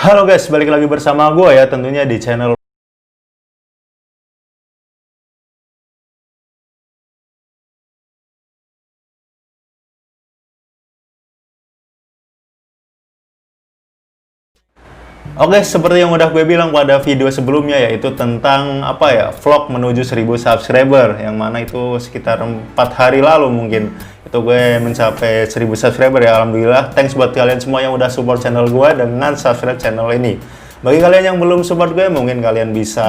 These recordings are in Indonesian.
Halo guys, balik lagi bersama gue ya tentunya di channel. Oke, seperti yang udah gue bilang pada video sebelumnya, yaitu tentang vlog menuju 1000 subscriber, yang mana itu sekitar 4 hari lalu mungkin itu gue mencapai 1000 subscriber ya. Alhamdulillah, thanks buat kalian semua yang udah support channel gue dengan subscribe channel ini. Bagi kalian yang belum support gue, mungkin kalian bisa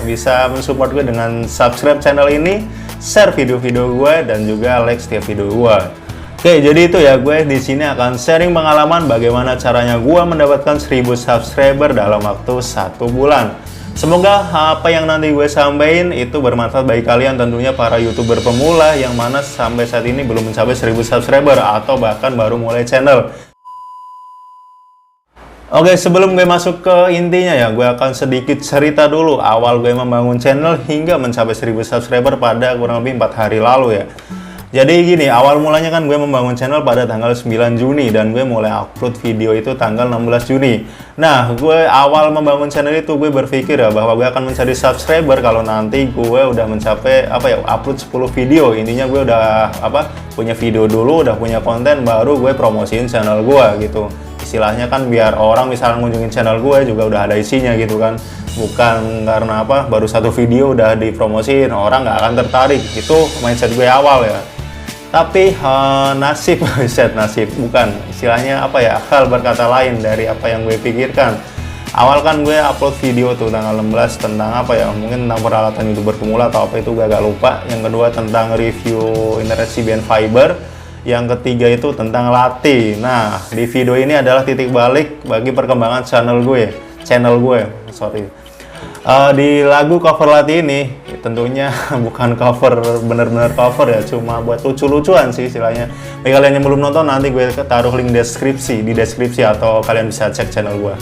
bisa mensupport gue dengan subscribe channel ini, share video-video gue, dan juga like setiap video gue. Oke, jadi itu ya, gue di sini akan sharing pengalaman bagaimana caranya gue mendapatkan 1000 subscriber dalam waktu 1 bulan. Semoga apa yang nanti gue sampaikan itu bermanfaat bagi kalian, tentunya para YouTuber pemula yang mana sampai saat ini belum mencapai 1000 subscriber atau bahkan baru mulai channel. Oke, sebelum gue masuk ke intinya ya, gue akan sedikit cerita dulu awal gue membangun channel hingga mencapai 1000 subscriber pada kurang lebih 4 hari lalu ya. Jadi gini, awal mulanya kan gue membangun channel pada tanggal 9 Juni dan gue mulai upload video itu tanggal 16 Juni. Nah, gue awal membangun channel itu gue berpikir ya bahwa gue akan mencari subscriber kalau nanti gue udah mencapai upload 10 video. Intinya gue udah punya video dulu, udah punya konten, baru gue promosiin channel gue gitu. Istilahnya kan biar orang misalnya ngunjungin channel gue juga udah ada isinya gitu kan. Bukan karena baru satu video udah dipromosiin, orang nggak akan tertarik. Itu mindset gue awal ya. Tapi nasib bukan istilahnya hal berkata lain dari apa yang gue pikirkan. Awal kan gue upload video tuh tanggal 16 tentang mungkin tentang peralatan YouTuber pemula atau apa itu gue agak lupa. Yang kedua tentang review internet CBN Fiber. Yang ketiga itu tentang latih. Nah, di video ini adalah titik balik bagi perkembangan channel gue. Di lagu cover latih ini tentunya bukan cover bener-bener cover ya, cuma buat lucu-lucuan sih istilahnya. Bagi kalian yang belum nonton, nanti gue taruh link di deskripsi atau kalian bisa cek channel gue.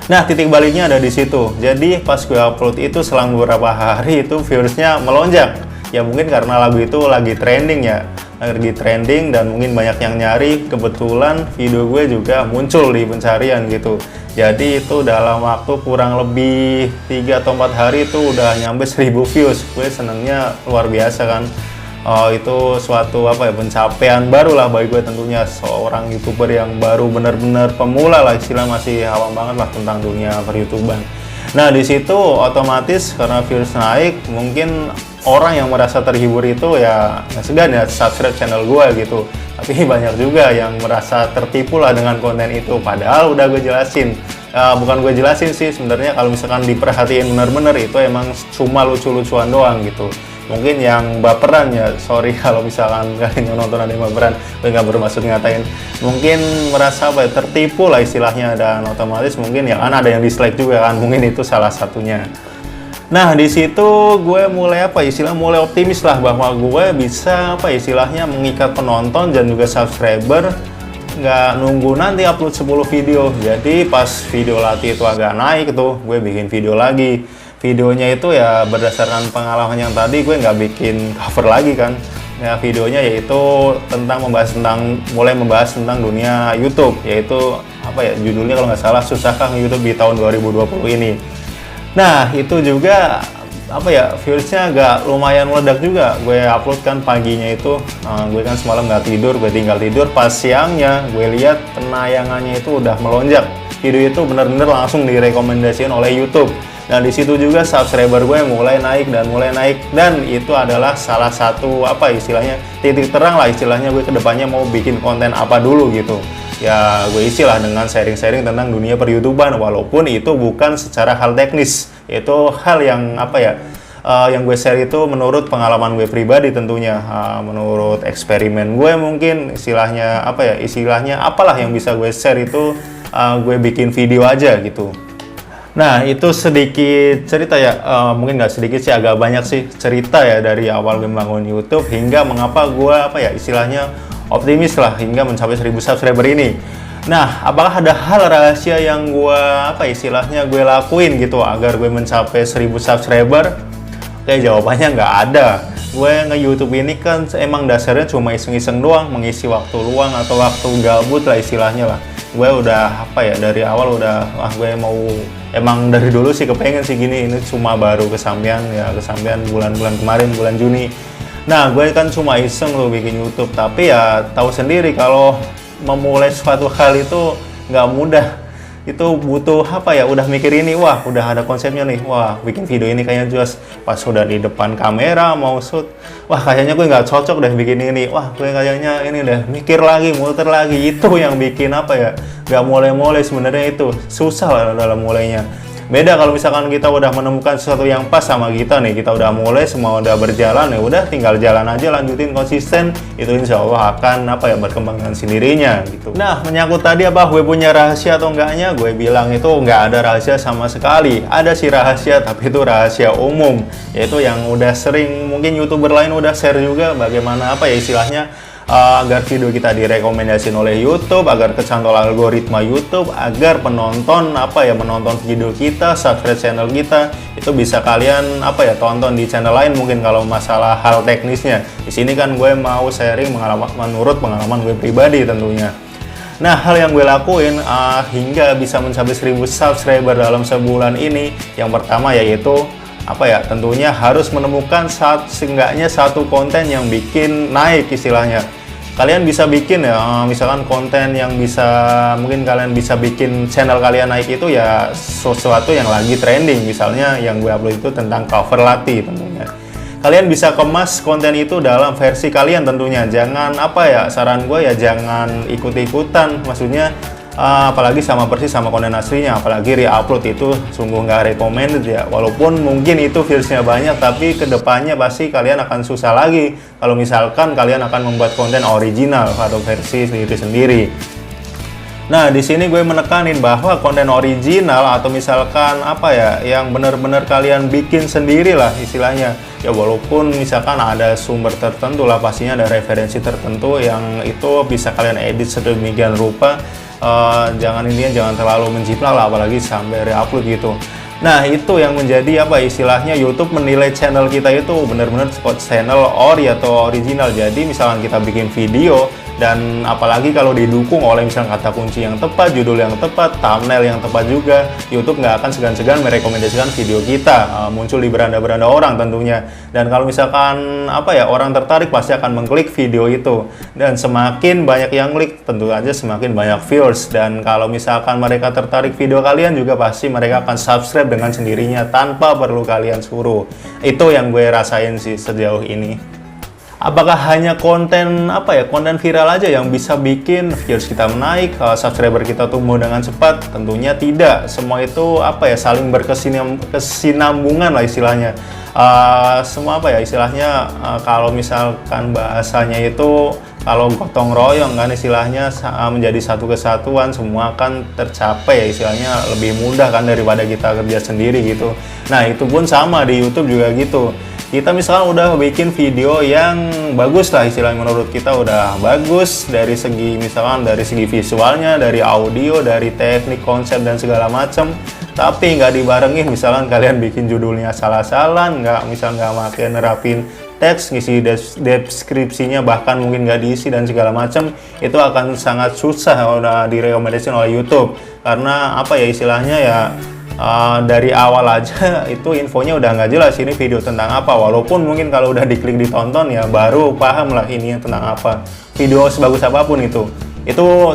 Nah, titik baliknya ada di situ. Jadi pas gue upload itu selang beberapa hari itu viewersnya melonjak. Ya mungkin karena lagu itu lagi trending ya, dan mungkin banyak yang nyari. Kebetulan video gue juga muncul di pencarian gitu. Jadi itu dalam waktu kurang lebih 3 atau 4 hari itu udah nyampe 1000 views. Gue senengnya luar biasa kan. Itu suatu pencapaian baru lah bagi gue, tentunya seorang YouTuber yang baru bener-bener pemula lah, istilah masih awam banget lah tentang dunia per-YouTuban. Nah, di situ otomatis karena views naik, mungkin orang yang merasa terhibur itu ya nggak segan ya subscribe channel gue gitu. Tapi banyak juga yang merasa tertipu lah dengan konten itu, padahal udah gue jelasin. Bukan gue jelasin sih, sebenarnya kalau misalkan diperhatiin bener-bener itu emang cuma lucu-lucuan doang gitu. Mungkin yang baperan ya, sorry kalau misalkan kalian yang nonton ada yang baperan, gue nggak bermaksud ngatain. Mungkin merasa tertipu lah istilahnya, dan otomatis mungkin ya kan ada yang dislike juga kan, mungkin itu salah satunya. Nah, di situ gue mulai mulai optimis lah bahwa gue bisa istilahnya mengikat penonton dan juga subscriber, nggak nunggu nanti upload 10 video. Jadi pas video latih itu agak naik tuh, gue bikin video lagi. Videonya itu ya berdasarkan pengalaman yang tadi, gue nggak bikin cover lagi kan. Ya, videonya yaitu mulai membahas tentang dunia YouTube, yaitu judulnya kalau nggak salah, susahkah YouTube di tahun 2020 ini. Nah, itu juga viewersnya agak lumayan meledak juga. Gue upload kan paginya itu, gue kan semalam nggak tidur, gue tinggal tidur. Pas siangnya gue lihat penayangannya itu udah melonjak. Video itu bener-bener langsung direkomendasikan oleh YouTube. Dan di situ juga subscriber gue mulai naik, dan itu adalah salah satu titik terang lah istilahnya, gue kedepannya mau bikin konten apa dulu gitu. Ya gue isi lah dengan sharing-sharing tentang dunia per-YouTuban, walaupun itu bukan secara hal teknis, itu hal yang yang gue share itu menurut pengalaman gue pribadi tentunya, menurut eksperimen gue mungkin istilahnya apalah yang bisa gue share itu, gue bikin video aja gitu. Nah, itu sedikit cerita ya, mungkin nggak sedikit sih, agak banyak sih cerita ya dari awal gue membangun YouTube hingga mengapa gue istilahnya optimis lah hingga mencapai 1000 subscriber ini. Nah, apakah ada hal rahasia yang gue gue lakuin gitu agar gue mencapai 1000 subscriber? Oke, jawabannya nggak ada. Gue nge-YouTube ini kan emang dasarnya cuma iseng-iseng doang, mengisi waktu luang atau waktu gabut lah istilahnya lah. gue udah apa ya, dari awal udah gue mau, emang dari dulu sih kepengen sih gini, ini cuma baru kesampaian bulan-bulan kemarin, bulan Juni. Nah, gue kan cuma iseng loh bikin YouTube, tapi ya tahu sendiri kalau memulai suatu hal itu nggak mudah. Itu butuh apa ya, udah mikir ini, wah udah ada konsepnya nih, wah bikin video ini kayaknya jelas, pas sudah di depan kamera mau shoot, wah kayaknya gue nggak cocok deh bikin ini, wah gue kayaknya ini deh, mikir lagi, muter lagi. Itu yang bikin apa ya, nggak mulai-mulai. Sebenarnya itu susah lah dalam mulainya. Beda kalau misalkan kita udah menemukan sesuatu yang pas sama kita nih, kita udah mulai, semua udah berjalan, ya udah tinggal jalan aja, lanjutin konsisten, itu insya Allah akan apa ya, berkembang dengan sendirinya gitu. Nah, menyangkut tadi apa gue punya rahasia atau enggaknya, gue bilang itu nggak ada rahasia sama sekali. Ada sih rahasia, tapi itu rahasia umum, yaitu yang udah sering mungkin YouTuber lain udah share juga, bagaimana apa ya istilahnya, agar video kita direkomendasiin oleh YouTube, agar kecantol algoritma YouTube, agar penonton apa ya, menonton video kita, subscribe channel kita, itu bisa kalian apa ya, tonton di channel lain. Mungkin kalau masalah hal teknisnya, di sini kan gue mau sharing menurut pengalaman gue pribadi tentunya. Nah, hal yang gue lakuin hingga bisa mencapai 1000 subscriber dalam sebulan ini, yang pertama yaitu apa ya, tentunya harus menemukan seenggaknya satu konten yang bikin naik istilahnya. Kalian bisa bikin ya, misalkan konten yang bisa, mungkin kalian bisa bikin channel kalian naik itu ya sesuatu yang lagi trending. Misalnya yang gue upload itu tentang cover latte tentunya. Kalian bisa kemas konten itu dalam versi kalian tentunya. Jangan apa ya, saran gue ya jangan ikut-ikutan, maksudnya apalagi sama persis sama konten aslinya, apalagi re-upload itu sungguh nggak recommended ya. Walaupun mungkin itu viewsnya banyak, tapi kedepannya pasti kalian akan susah lagi kalau misalkan kalian akan membuat konten original atau versi sendiri-sendiri. Nah, di sini gue menekanin bahwa konten original atau misalkan apa ya, yang benar-benar kalian bikin sendiri lah istilahnya. Ya walaupun misalkan ada sumber tertentu lah, pastinya ada referensi tertentu yang itu bisa kalian edit sedemikian rupa. Jangan terlalu menjiplak lah, apalagi sampai re-upload gitu. Nah, itu yang menjadi apa istilahnya, YouTube menilai channel kita itu benar-benar channel ori atau original. Jadi misalkan kita bikin video, dan apalagi kalau didukung oleh misalnya kata kunci yang tepat, judul yang tepat, thumbnail yang tepat juga, YouTube nggak akan segan-segan merekomendasikan video kita muncul di beranda-beranda orang tentunya. Dan kalau misalkan apa ya, orang tertarik pasti akan mengklik video itu, dan semakin banyak yang klik tentu aja semakin banyak viewers. Dan kalau misalkan mereka tertarik video kalian juga pasti mereka akan subscribe dengan sendirinya tanpa perlu kalian suruh. Itu yang gue rasain sih sejauh ini. Apakah hanya konten apa ya, konten viral aja yang bisa bikin viewers kita menaik, subscriber kita tumbuh dengan cepat? Tentunya tidak. Semua itu apa ya, saling berkesinambungan lah istilahnya. Semua apa ya istilahnya, kalau misalkan bahasanya itu kalau gotong royong kan istilahnya, menjadi satu kesatuan, semua kan tercapai ya istilahnya, lebih mudah kan daripada kita kerja sendiri gitu. Nah, itu pun sama di YouTube juga gitu. Kita misalkan udah bikin video yang bagus lah istilahnya, menurut kita udah bagus dari segi misalkan dari segi visualnya, dari audio, dari teknik, konsep dan segala macam, tapi nggak dibarengin misalkan kalian bikin judulnya salah-salah, nggak pakai nerapin teks, ngisi deskripsinya bahkan mungkin nggak diisi dan segala macam, itu akan sangat susah udah direkomendasikan oleh YouTube. Karena apa ya istilahnya ya, dari awal aja itu infonya udah nggak jelas ini video tentang apa. Walaupun mungkin kalau udah diklik ditonton ya baru paham lah ini tentang apa. Video sebagus apapun itu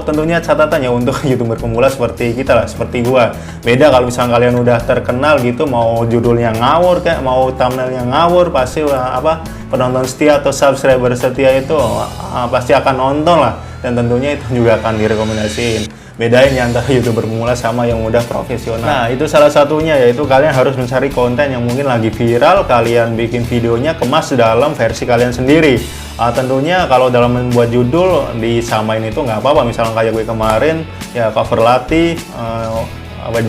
tentunya catatannya untuk YouTuber pemula seperti kita lah, seperti gua. Beda kalau misalnya kalian udah terkenal gitu, mau judulnya ngawur kayak mau thumbnailnya ngawur, pasti apa penonton setia atau subscriber setia itu pasti akan nonton lah, dan tentunya itu juga akan direkomendasiin. Bedain antara YouTuber pemula sama yang udah profesional. Nah, itu salah satunya, yaitu kalian harus mencari konten yang mungkin lagi viral, kalian bikin videonya kemas dalam versi kalian sendiri. Tentunya kalau dalam membuat judul disamain itu nggak apa-apa, misalnya kayak gue kemarin ya cover latte,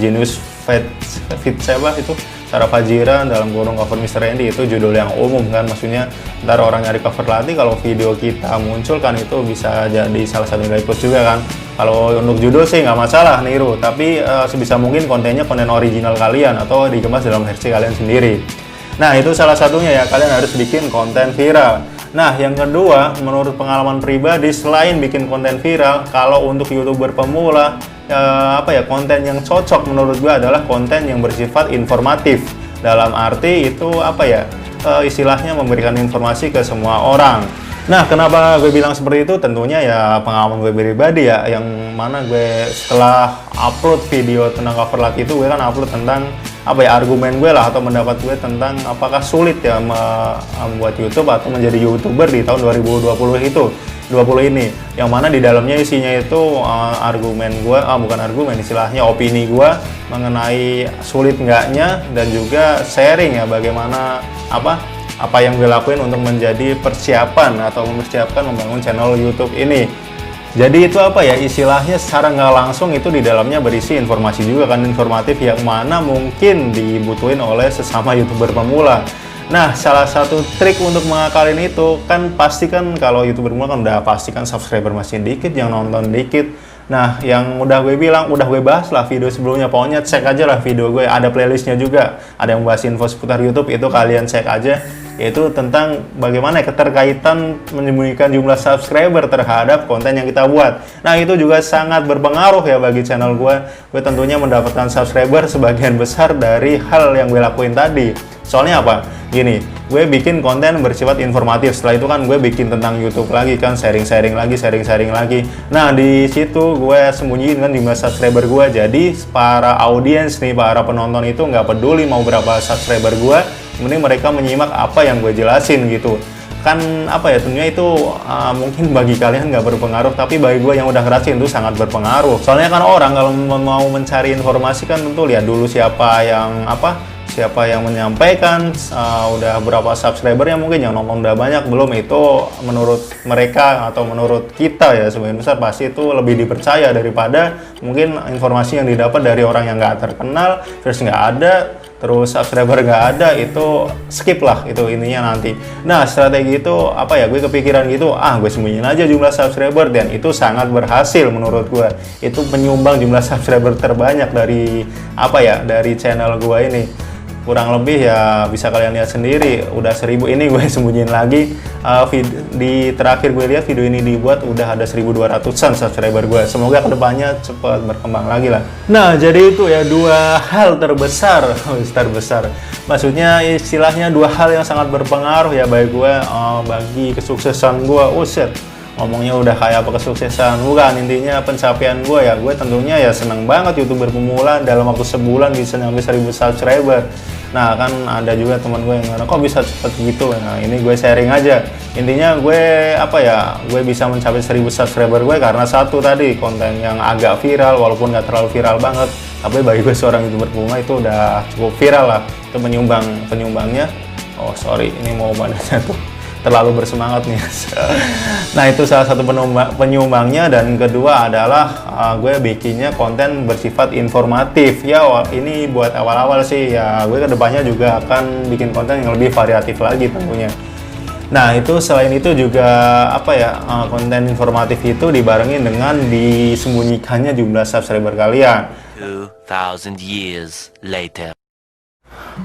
Genius Fit siapa itu, Sarah Fajira dalam kurung cover Mr. Randy, itu judul yang umum kan, maksudnya ntar orang nyari cover latte, kalau video kita muncul kan itu bisa jadi salah satu nilai plus juga kan. Kalau untuk judul sih nggak masalah niru, tapi sebisa mungkin kontennya konten original kalian atau dikemas dalam versi kalian sendiri. Nah, itu salah satunya ya, kalian harus bikin konten viral. Nah, yang kedua, menurut pengalaman pribadi, selain bikin konten viral, kalau untuk YouTuber pemula, konten yang cocok menurut gue adalah konten yang bersifat informatif. Dalam arti itu istilahnya memberikan informasi ke semua orang. Nah, kenapa gue bilang seperti itu? Tentunya ya pengalaman gue pribadi ya, yang mana gue setelah upload video tentang cover latte itu, gue kan upload tentang argumen gue lah, atau pendapat gue tentang apakah sulit ya membuat YouTube atau menjadi YouTuber di tahun 2020 ini, yang mana di dalamnya isinya itu argumen gue, bukan argumen, istilahnya opini gue mengenai sulit enggaknya, dan juga sharing ya bagaimana apa yang gue lakuin untuk menjadi persiapan atau mempersiapkan membangun channel YouTube ini. Jadi itu istilahnya secara nggak langsung itu di dalamnya berisi informasi juga kan, informatif yang mana mungkin dibutuhin oleh sesama YouTuber pemula. Nah, salah satu trik untuk mengakalin itu kan pasti kan kalau YouTuber pemula kan udah pasti kan subscriber masih dikit, yang nonton dikit. Nah, yang udah gue bahas lah video sebelumnya, pokoknya cek aja lah video gue, ada playlistnya juga, ada yang bahas info seputar YouTube, itu kalian cek aja, yaitu tentang bagaimana keterkaitan menyembunyikan jumlah subscriber terhadap konten yang kita buat. Nah, itu juga sangat berpengaruh ya bagi channel gue tentunya mendapatkan subscriber sebagian besar dari hal yang gue lakuin tadi. Soalnya gini, gue bikin konten bersifat informatif, setelah itu kan gue bikin tentang YouTube lagi kan, sharing-sharing lagi. Nah, di situ gue sembunyiin kan jumlah subscriber gue, jadi para audiens nih, para penonton itu nggak peduli mau berapa subscriber gue, mending mereka menyimak apa yang gue jelasin gitu kan. Tentunya itu mungkin bagi kalian nggak berpengaruh, tapi bagi gue yang udah ngerasain itu sangat berpengaruh. Soalnya kan orang kalau mau mencari informasi kan tentu lihat dulu siapa yang menyampaikan, udah berapa subscribernya, mungkin yang nonton udah banyak belum, itu menurut mereka atau menurut kita ya sebagian besar pasti itu lebih dipercaya daripada mungkin informasi yang didapat dari orang yang nggak terkenal, terus nggak ada, terus subscriber nggak ada, itu skip lah itu intinya nanti. Nah, strategi itu gue kepikiran gitu, gue sembunyiin aja jumlah subscriber, dan itu sangat berhasil menurut gue. Itu penyumbang jumlah subscriber terbanyak dari dari channel gue ini. Kurang lebih ya bisa kalian lihat sendiri, udah 1000 ini gue sembunyiin lagi. Di terakhir gue lihat video ini dibuat udah ada 1200-an subscriber gue. Semoga kedepannya cepat berkembang lagi lah. Nah, jadi itu ya dua hal terbesar, maksudnya istilahnya dua hal yang sangat berpengaruh ya bagi gue, bagi kesuksesan gue. Ngomongnya udah kayak kesuksesan, bukan, intinya pencapaian gue ya. Gue tentunya ya seneng banget YouTuber pemula dalam waktu sebulan bisa nyampe 1000 subscriber. Nah, kan ada juga teman gue yang ngomong, kok bisa cepet gitu. Nah, ini gue sharing aja. Intinya gue gue bisa mencapai 1000 subscriber gue karena satu tadi, konten yang agak viral, walaupun nggak terlalu viral banget, tapi bagi gue seorang YouTuber pemula itu udah cukup viral lah. Itu penyumbangnya. Ini mau badannya tuh terlalu bersemangat nih. Nah, itu salah satu penyumbangnya. Dan kedua adalah gue bikinnya konten bersifat informatif ya. Ini buat awal-awal sih ya, gue kedepannya juga akan bikin konten yang lebih variatif lagi tentunya. Nah, itu selain itu juga konten informatif itu dibarengin dengan disembunyikannya jumlah subscriber kalian. 2000 years later.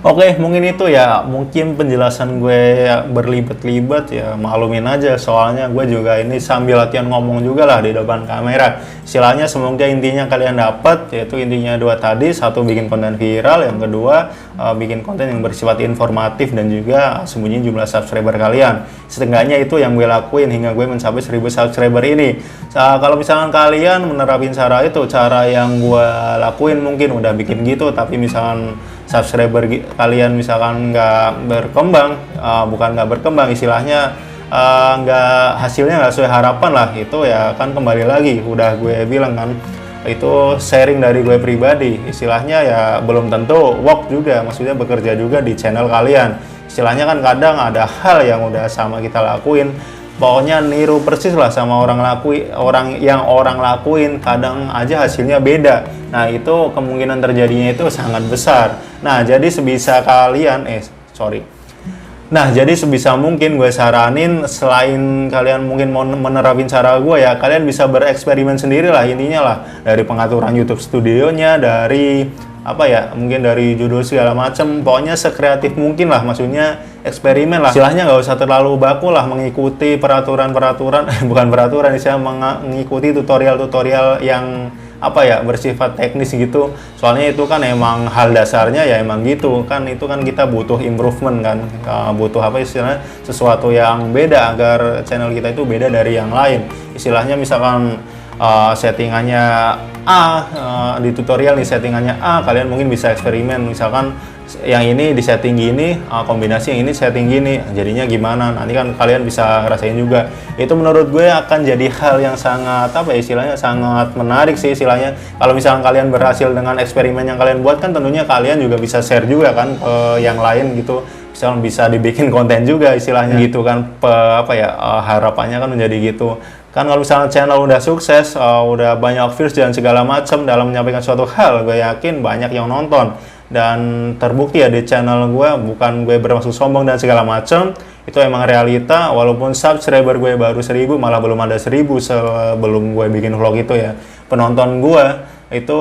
Oke, mungkin itu ya, mungkin penjelasan gue berlibat-libat ya, maklumin aja, soalnya gue juga ini sambil latihan ngomong juga lah di depan kamera. Istilahnya semoga intinya kalian dapat, yaitu intinya dua tadi, satu bikin konten viral, yang kedua bikin konten yang bersifat informatif dan juga sembunyiin jumlah subscriber kalian. Setengahnya itu yang gue lakuin hingga gue mencapai 1000 subscriber ini. Kalau misalkan kalian menerapin cara yang gue lakuin, mungkin udah bikin gitu, tapi misalkan subscriber kalian misalkan nggak berkembang, bukan nggak berkembang, istilahnya hasilnya nggak sesuai harapan lah, itu ya kan kembali lagi, udah gue bilang kan, itu sharing dari gue pribadi, istilahnya ya belum tentu work juga, maksudnya bekerja juga di channel kalian. Istilahnya kan kadang ada hal yang udah sama kita lakuin, pokoknya niru persis lah sama orang lakuin, kadang aja hasilnya beda. Nah, itu kemungkinan terjadinya itu sangat besar. Nah, jadi sebisa mungkin gue saranin, selain kalian mungkin mau menerapin cara gue ya, kalian bisa bereksperimen sendiri lah, intinya lah, dari pengaturan YouTube studionya, dari mungkin dari judul segala macam, pokoknya sekreatif mungkin lah, maksudnya eksperimen lah. Istilahnya nggak usah terlalu baku lah mengikuti peraturan-peraturan, bukan peraturan, istilahnya mengikuti tutorial-tutorial yang apa ya, bersifat teknis gitu. Soalnya itu kan emang hal dasarnya ya emang gitu kan, itu kan kita butuh improvement kan, butuh apa istilahnya, sesuatu yang beda agar channel kita itu beda dari yang lain. Istilahnya misalkan settingannya A, di tutorial nih settingannya A, kalian mungkin bisa eksperimen misalkan yang ini di setting gini, kombinasi yang ini setting gini, jadinya gimana, nanti kan kalian bisa rasain juga. Itu menurut gue akan jadi hal yang sangat apa ya, istilahnya sangat menarik sih istilahnya. Kalau misalkan kalian berhasil dengan eksperimen yang kalian buat kan tentunya kalian juga bisa share juga kan ke yang lain gitu, misalkan bisa dibikin konten juga istilahnya gitu kan. Harapannya kan menjadi gitu kan. Kalau misalnya channel udah sukses, udah banyak views dan segala macam dalam menyampaikan suatu hal, gue yakin banyak yang nonton. Dan terbukti ya di channel gue, bukan gue bermaksud sombong dan segala macam, itu emang realita. Walaupun subscriber gue baru 1000, malah belum ada 1000 sebelum gue bikin vlog itu ya, penonton gue itu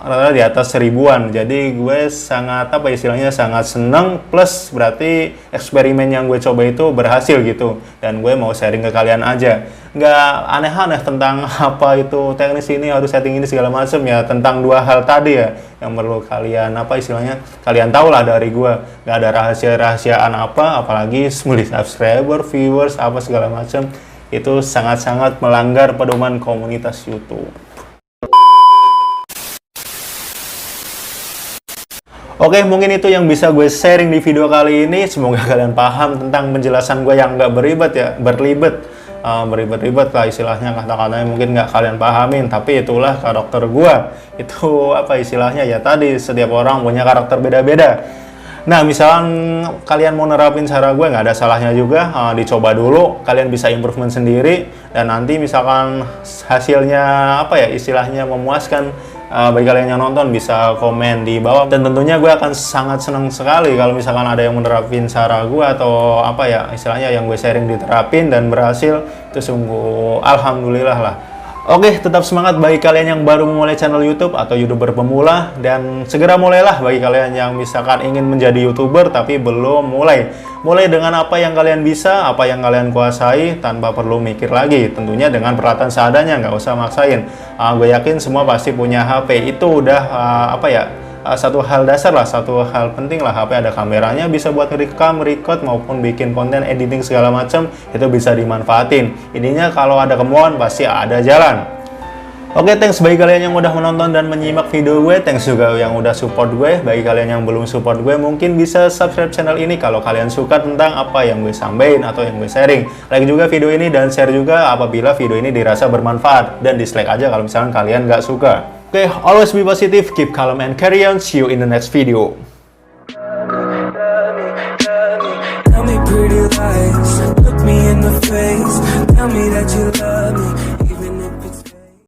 rata-rata di atas 1000-an. Jadi gue sangat apa istilahnya, sangat seneng, plus berarti eksperimen yang gue coba itu berhasil gitu, dan gue mau sharing ke kalian aja. Nggak aneh-aneh tentang apa itu teknis ini harus setting ini segala macam ya, tentang dua hal tadi ya yang perlu kalian apa istilahnya, kalian tahu lah dari gue. Nggak ada rahasia-rahasiaan apa, apalagi subscriber, viewers apa segala macam, itu sangat-sangat melanggar pedoman komunitas YouTube. Oke, mungkin itu yang bisa gue sharing di video kali ini. Semoga kalian paham tentang penjelasan gue yang nggak berlibat lah istilahnya, kata-katanya mungkin nggak kalian pahamin, tapi itulah karakter gue. Itu apa istilahnya ya, tadi setiap orang punya karakter beda-beda. Nah, misalkan kalian mau nerapin cara gue, nggak ada salahnya juga dicoba dulu, kalian bisa improvement sendiri, dan nanti misalkan hasilnya apa ya istilahnya memuaskan bagi kalian yang nonton, bisa komen di bawah. Dan tentunya gue akan sangat senang sekali kalau misalkan ada yang menerapin cara gue, atau apa ya istilahnya yang gue sharing diterapin dan berhasil. Itu sungguh alhamdulillah lah. Oke, tetap semangat bagi kalian yang baru memulai channel YouTube atau YouTuber pemula, dan segera mulailah bagi kalian yang misalkan ingin menjadi YouTuber tapi belum mulai. Mulai dengan apa yang kalian bisa, apa yang kalian kuasai, tanpa perlu mikir lagi. Tentunya dengan peralatan seadanya, nggak usah maksain. Gue yakin semua pasti punya HP. Itu udah satu hal dasar lah, satu hal penting lah. HP ada kameranya, bisa buat ngerekam, record, maupun bikin konten, editing segala macam, itu bisa dimanfaatin. Intinya kalau ada kemauan pasti ada jalan. Oke, thanks bagi kalian yang udah menonton dan menyimak video gue. Thanks juga yang udah support gue. Bagi kalian yang belum support gue, mungkin bisa subscribe channel ini kalau kalian suka tentang apa yang gue sampaikan atau yang gue sharing. Like juga video ini dan share juga apabila video ini dirasa bermanfaat. Dan dislike aja kalau misalnya kalian nggak suka. Oke, always be positive, keep calm and carry on. See you in the next video. Tell me pretty lies, look me in the face, tell me that you love me.